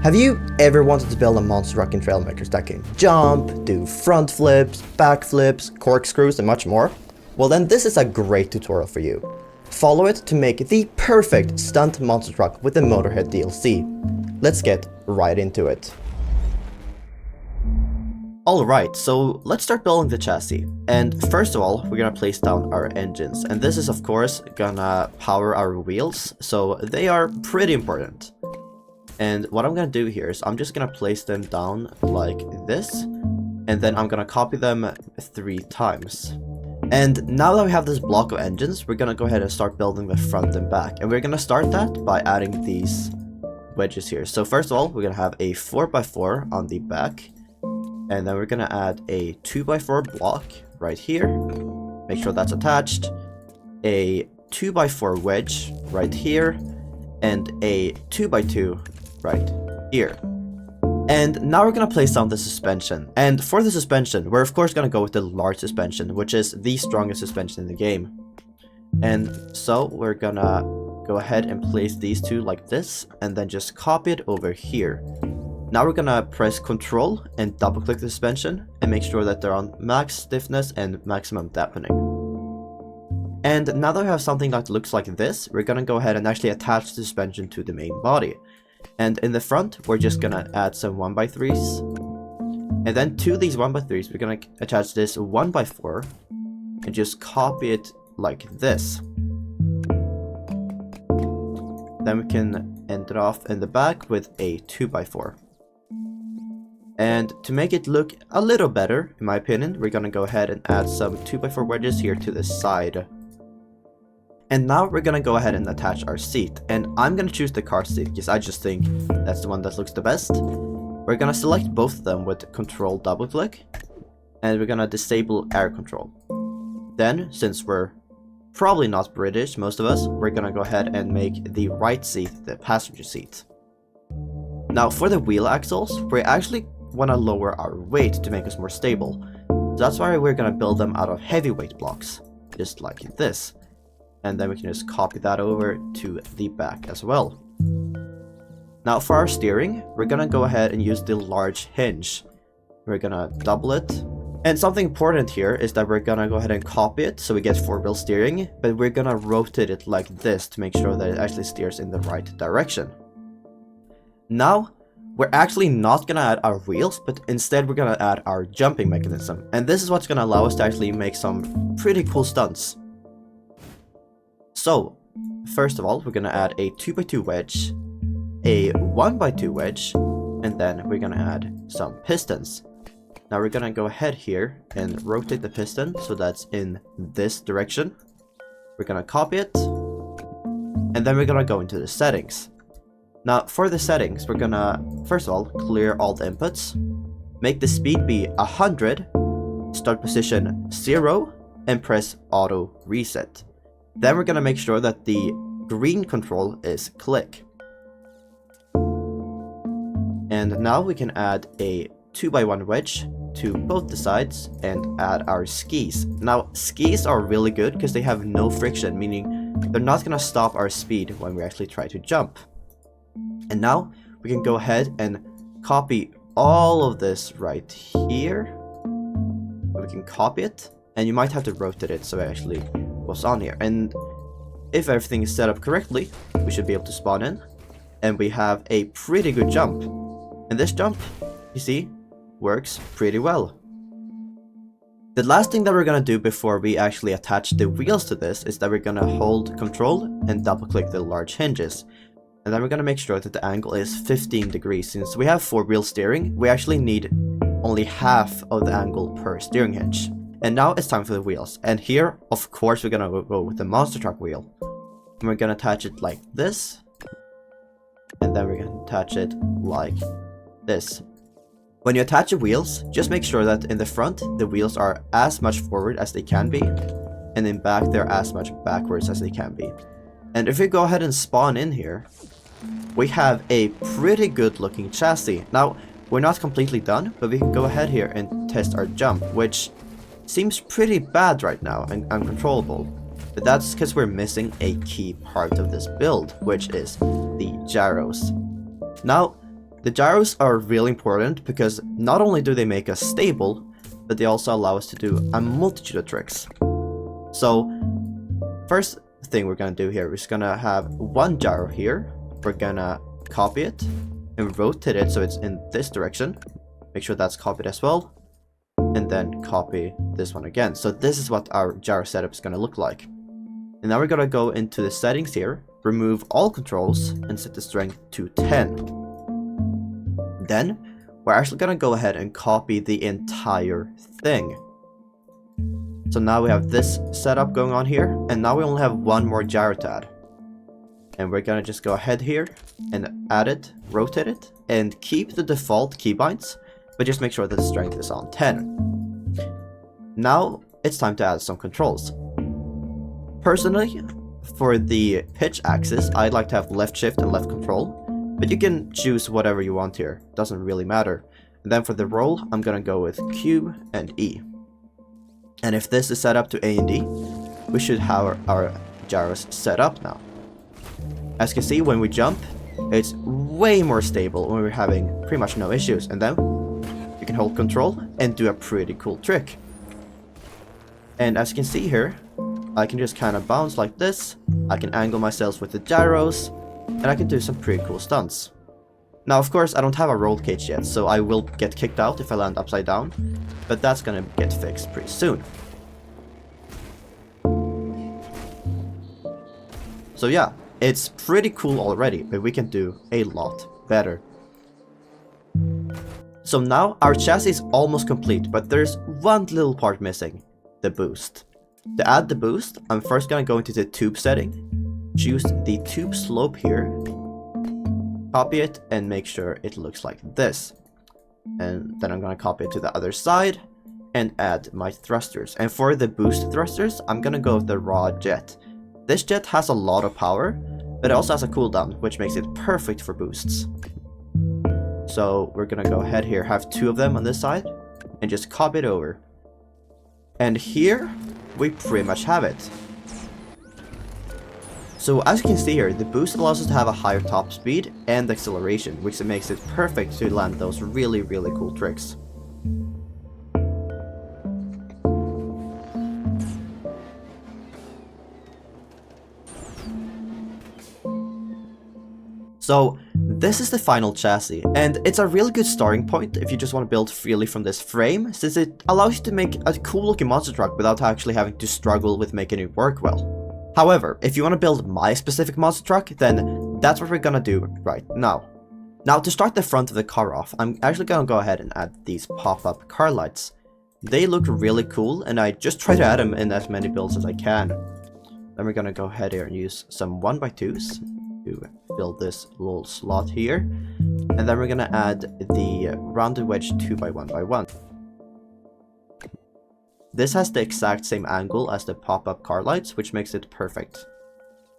Have you ever wanted to build a monster truck in Trailmakers that can jump, do front flips, back flips, corkscrews and much more? Well then this is a great tutorial for you. Follow it to make the perfect stunt monster truck with the Motorhead DLC. Let's get right into it. Alright, so let's start building the chassis. And first of all, we're gonna place down our engines. And this is of course gonna power our wheels, so they are pretty important. And what I'm gonna do here is I'm just gonna place them down like this, and then I'm gonna copy them 3 times. And now that we have this block of engines, we're gonna go ahead and start building the front and back. And we're gonna start that by adding these wedges here. So first of all, we're gonna have a 4x4 on the back, and then we're gonna add a 2x4 block right here. Make sure that's attached. A 2x4 wedge right here, and a 2x2 right here. And now we're gonna place down the suspension. And for the suspension, we're of course gonna go with the large suspension, which is the strongest suspension in the game. And so we're gonna go ahead and place these two like this, and then just copy it over here. Now we're gonna press Ctrl and double click the suspension and make sure that they're on max stiffness and maximum dampening. And now that we have something that looks like this, we're gonna go ahead and actually attach the suspension to the main body. And in the front, we're just gonna add some 1x3s. And then to these 1x3s, we're gonna attach this 1x4 and just copy it like this. Then we can end it off in the back with a 2x4. And to make it look a little better, in my opinion, we're gonna go ahead and add some 2x4 wedges here to the side. And now we're gonna go ahead and attach our seat. And I'm gonna choose the car seat because I just think that's the one that looks the best. We're gonna select both of them with Ctrl double click. And we're gonna disable air control. Then, since we're probably not British, most of us, we're gonna go ahead and make the right seat the passenger seat. Now for the wheel axles, we actually want to lower our weight to make us more stable. So that's why we're going to build them out of heavyweight blocks, just like this. And then we can just copy that over to the back as well. Now for our steering, we're going to go ahead and use the large hinge. We're going to double it. And something important here is that we're going to go ahead and copy it so we get 4-wheel steering, but we're going to rotate it like this to make sure that it actually steers in the right direction. Now, we're actually not gonna add our wheels, but instead we're gonna add our jumping mechanism. And this is what's gonna allow us to actually make some pretty cool stunts. So, first of all, we're gonna add a 2x2 wedge, a 1x2 wedge, and then we're gonna add some pistons. Now we're gonna go ahead here and rotate the piston so that's in this direction. We're gonna copy it, and then we're gonna go into the settings. Now, for the settings, we're gonna, first of all, clear all the inputs, make the speed be 100, start position 0, and press auto reset. Then we're gonna make sure that the green control is click. And now we can add a 2x1 wedge to both the sides and add our skis. Now, skis are really good because they have no friction, meaning they're not gonna stop our speed when we actually try to jump. And now we can go ahead and copy all of this right here. We can copy it, and you might have to rotate it so it actually goes on here. And if everything is set up correctly, we should be able to spawn in, and we have a pretty good jump. And this jump, you see, works pretty well. The last thing that we're gonna do before we actually attach the wheels to this is that we're gonna hold Control and double click the large hinges. And then we're going to make sure that the angle is 15 degrees. Since we have 4-wheel steering, we actually need only half of the angle per steering hinge. And now it's time for the wheels. And here, of course, we're going to go with the monster truck wheel. And we're going to attach it like this. And then we're going to attach it like this. When you attach the wheels, just make sure that in the front, the wheels are as much forward as they can be. And in back, they're as much backwards as they can be. And if we go ahead and spawn in here, we have a pretty good looking chassis. Now, we're not completely done, but we can go ahead here and test our jump, which seems pretty bad right now and uncontrollable. But that's because we're missing a key part of this build, which is the gyros. Now, the gyros are really important because not only do they make us stable, but they also allow us to do a multitude of tricks. So, first thing we're gonna do here is gonna have one gyro here. We're gonna copy it and rotate it so it's in this direction. Make sure that's copied as well. And then copy this one again. So this is what our gyro setup is gonna look like. And now we're gonna go into the settings here, remove all controls, and set the strength to 10. Then, we're actually gonna go ahead and copy the entire thing. So now we have this setup going on here, and now we only have one more gyro to add. And we're gonna just go ahead here and add it, rotate it, and keep the default keybinds, but just make sure that the strength is on 10. Now it's time to add some controls. Personally, for the pitch axis, I'd like to have left shift and left control, but you can choose whatever you want here, doesn't really matter. And then for the roll, I'm gonna go with Q and E. And if this is set up to A and D, we should have our gyros set up now. As you can see, when we jump, it's way more stable when we're having pretty much no issues. And then you can hold control and do a pretty cool trick. And as you can see here, I can just kind of bounce like this. I can angle myself with the gyros, and I can do some pretty cool stunts. Now, of course, I don't have a roll cage yet, so I will get kicked out if I land upside down, but that's gonna get fixed pretty soon. So yeah, it's pretty cool already, but we can do a lot better. So now our chassis is almost complete, but there's one little part missing, the boost. To add the boost, I'm first gonna go into the tube setting, choose the tube slope here, copy it, and make sure it looks like this. And then I'm gonna copy it to the other side and add my thrusters. And for the boost thrusters, I'm gonna go with the raw jet. This jet has a lot of power, but it also has a cooldown, which makes it perfect for boosts. So we're gonna go ahead here, have two of them on this side, and just copy it over. And here, we pretty much have it. So as you can see here, the boost allows us to have a higher top speed and acceleration, which makes it perfect to land those really cool tricks. So this is the final chassis, and it's a really good starting point if you just want to build freely from this frame, since it allows you to make a cool looking monster truck without actually having to struggle with making it work well. However, if you want to build my specific monster truck, then that's what we're gonna do right now. Now, to start the front of the car off, I'm actually gonna go ahead and add these pop-up car lights. They look really cool, and I just try to add them in as many builds as I can. Then we're gonna go ahead here and use some 1x2s to fill this little slot here. And then we're gonna add the rounded wedge 2x1x1. This has the exact same angle as the pop-up car lights, which makes it perfect.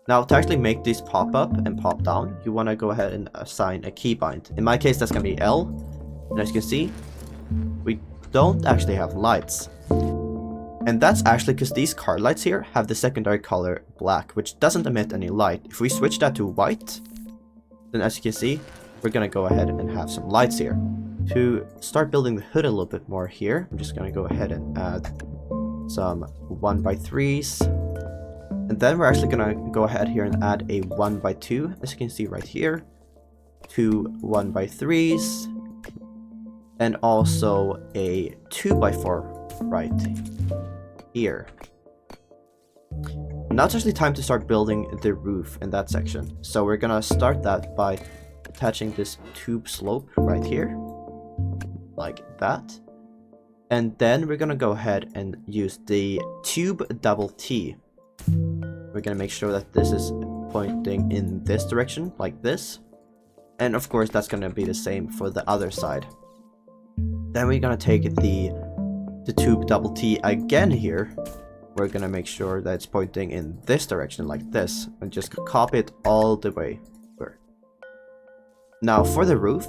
Now, to actually make these pop up and pop down, you want to go ahead and assign a keybind. In my case, that's going to be L. And as you can see, we don't actually have lights. And that's actually because these car lights here have the secondary color black, which doesn't emit any light. If we switch that to white, then as you can see, we're going to go ahead and have some lights here. To start building the hood a little bit more here, I'm just going to go ahead and add some 1x3s. And then we're actually going to go ahead here and add a 1x2, as you can see right here. Two 1x3s. And also a 2x4 right here. Now it's actually time to start building the roof in that section. So we're going to start that by attaching this tube slope right here. Like that. And then we're gonna go ahead and use the tube double T. We're gonna make sure that this is pointing in this direction, like this. And of course that's gonna be the same for the other side. Then we're gonna take the tube double T again here. We're gonna make sure that it's pointing in this direction, like this. And just copy it all the way over. Now for the roof,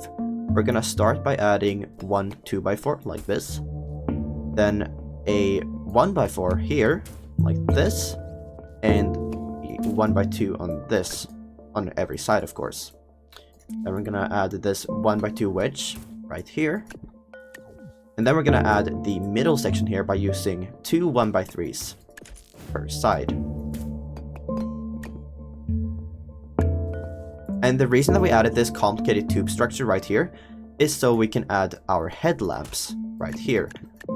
we're gonna start by adding one 2x4 like this, then a 1x4 here like this, and 1x2 on this, on every side of course. Then we're gonna add this 1x2 wedge right here. And then we're gonna add the middle section here by using 2 1x3s per side. And the reason that we added this complicated tube structure right here is so we can add our headlamps right here.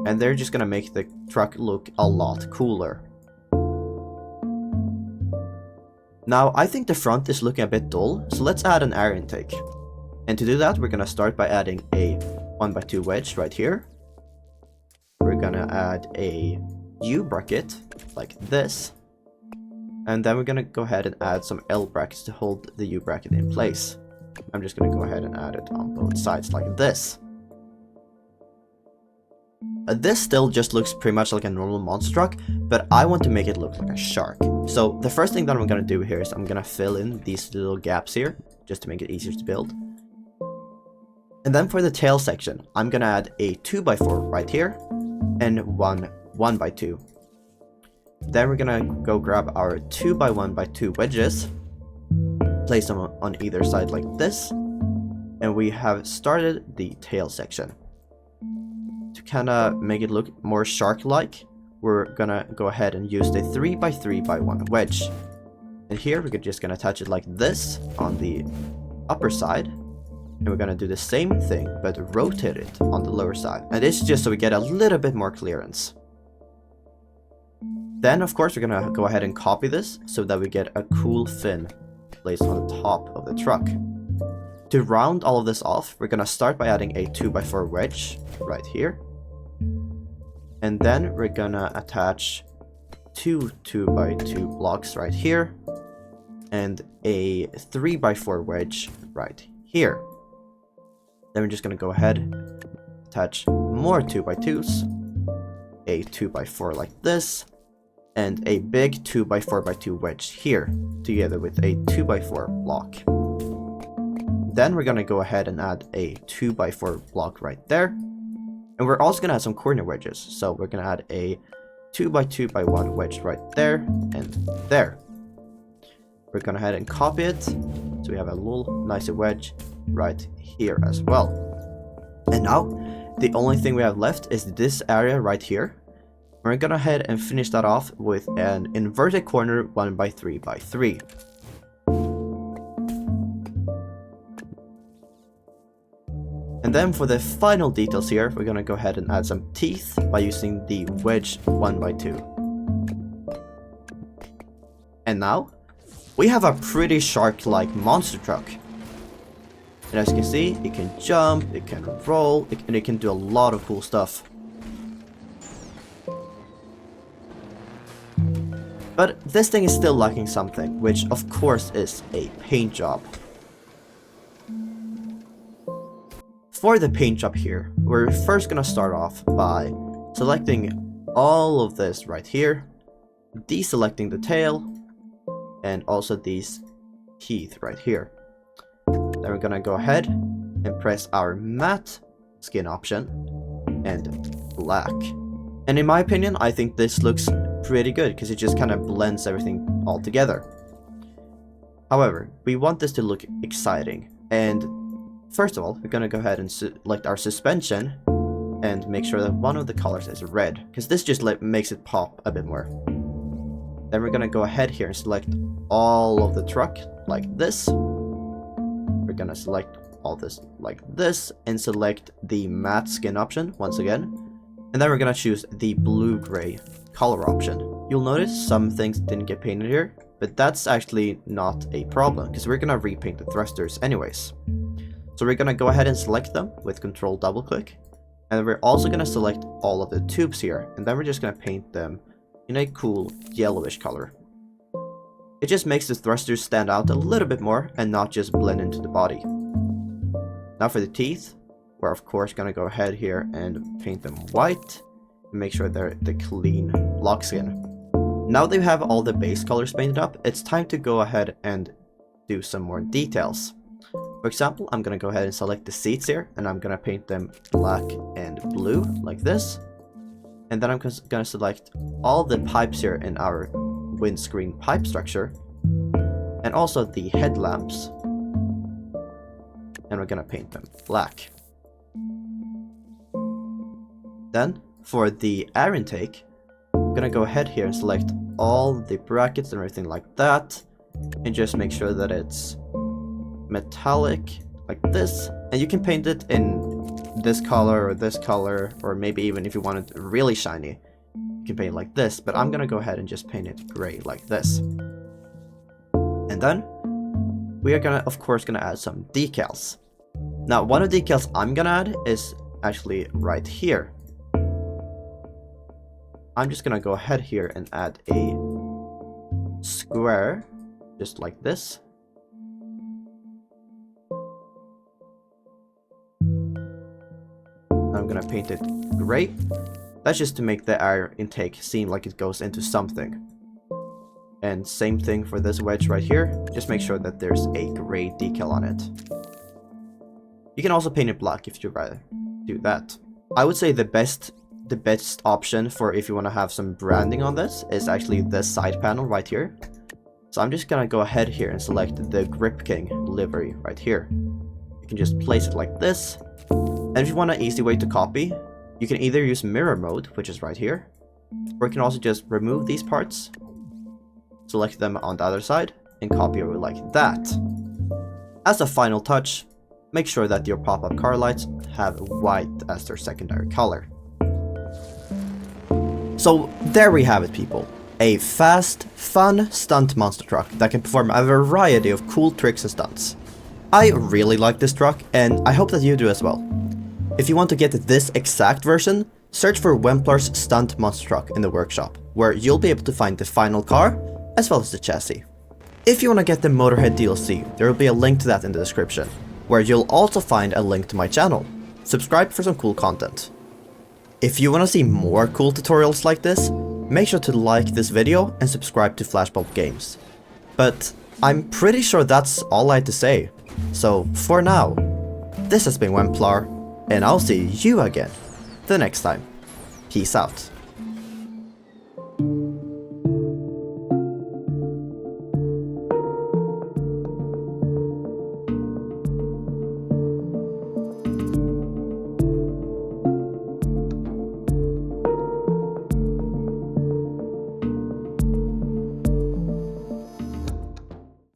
And they're just gonna make the truck look a lot cooler. Now, I think the front is looking a bit dull, so let's add an air intake. And to do that, we're gonna start by adding a 1x2 wedge right here. We're gonna add a U-bracket like this. And then we're gonna go ahead and add some L brackets to hold the U-bracket in place. I'm just gonna go ahead and add it on both sides like this. This still just looks pretty much like a normal monster truck, but I want to make it look like a shark. So the first thing that I'm gonna do here is I'm gonna fill in these little gaps here, just to make it easier to build. And then for the tail section, I'm gonna add a 2x4 right here, and one 1x2. Then we're gonna go grab our 2x1x2 wedges, place them on either side like this, and we have started the tail section. To kind of make it look more shark-like, we're gonna go ahead and use the 3x3x1 wedge. And here we're just gonna attach it like this on the upper side, and we're gonna do the same thing but rotate it on the lower side. And this is just so we get a little bit more clearance. Then of course we're gonna go ahead and copy this so that we get a cool fin placed on the top of the truck. To round all of this off, we're gonna start by adding a 2x4 wedge right here. And then we're gonna attach 2 2x2 blocks right here. And a 3x4 wedge right here. Then we're just gonna go ahead, attach more 2x2s. A 2x4 like this. And a big 2x4x2 wedge here, together with a 2x4 block. Then we're gonna go ahead and add a 2x4 block right there. And we're also gonna add some corner wedges. So we're gonna add a 2x2x1 wedge right there and there. We're gonna go ahead and copy it. So we have a little nicer wedge right here as well. And now, the only thing we have left is this area right here. We're gonna go ahead and finish that off with an inverted corner 1x3x3. And then for the final details here, we're gonna go ahead and add some teeth by using the wedge 1x2. And now, we have a pretty shark-like monster truck. And as you can see, it can jump, it can roll, and it can do a lot of cool stuff. But this thing is still lacking something, which of course is a paint job. For the paint job here, we're first gonna start off by selecting all of this right here, deselecting the tail, and also these teeth right here. Then we're gonna go ahead and press our matte skin option and black. And in my opinion, I think this looks pretty good because it just kind of blends everything all together. However, we want this to look exciting, and first of all, we're gonna go ahead and select our suspension and make sure that one of the colors is red, because this just makes it pop a bit more. Then we're gonna go ahead here and select all of the truck like this. We're gonna select all this like this and select the matte skin option once again. And then we're gonna choose the blue-gray color option. You'll notice some things didn't get painted here, but that's actually not a problem because we're gonna repaint the thrusters anyways. So we're gonna go ahead and select them with Control double click, and then we're also gonna select all of the tubes here, and then we're just gonna paint them in a cool yellowish color. It just makes the thrusters stand out a little bit more and not just blend into the body. Now for the teeth, we're of course gonna go ahead here and paint them white and make sure they're the clean block skin. Now that we have all the base colors painted up, it's time to go ahead and do some more details. For example, I'm gonna go ahead and select the seats here, and I'm gonna paint them black and blue like this. And then I'm gonna select all the pipes here in our windscreen pipe structure, and also the headlamps. and we're gonna paint them black. Then, for the air intake, I'm gonna go ahead here and select all the brackets and everything like that, and just make sure that it's metallic, like this. And you can paint it in this color, or maybe even if you want it really shiny, you can paint it like this, but I'm gonna go ahead and just paint it gray like this. And then, we are gonna, of course, gonna add some decals. Now, one of the decals I'm gonna add is actually right here. I'm just gonna go ahead here and add a square, just like this. I'm gonna paint it gray. That's just to make the air intake seem like it goes into something. And same thing for this wedge right here. Just make sure that there's a gray decal on it. You can also paint it black if you'd rather do that. I would say the best option for if you want to have some branding on this is actually this side panel right here. So I'm just gonna go ahead here and select the Grip King livery right here. You can just place it like this. And if you want an easy way to copy, you can either use mirror mode, which is right here, or you can also just remove these parts, select them on the other side, and copy over like that. As a final touch, make sure that your pop-up car lights have white as their secondary color. So there we have it, people. A fast, fun stunt monster truck that can perform a variety of cool tricks and stunts. I really like this truck, and I hope that you do as well. If you want to get this exact version, search for Whemplar's Stunt Monster Truck in the workshop, where you'll be able to find the final car, as well as the chassis. If you want to get the Motorhead DLC, there will be a link to that in the description, where you'll also find a link to my channel. Subscribe for some cool content. If you want to see more cool tutorials like this, make sure to like this video and subscribe to Flashbulb Games. But I'm pretty sure that's all I had to say. So for now, this has been Whemplar, and I'll see you again the next time. Peace out.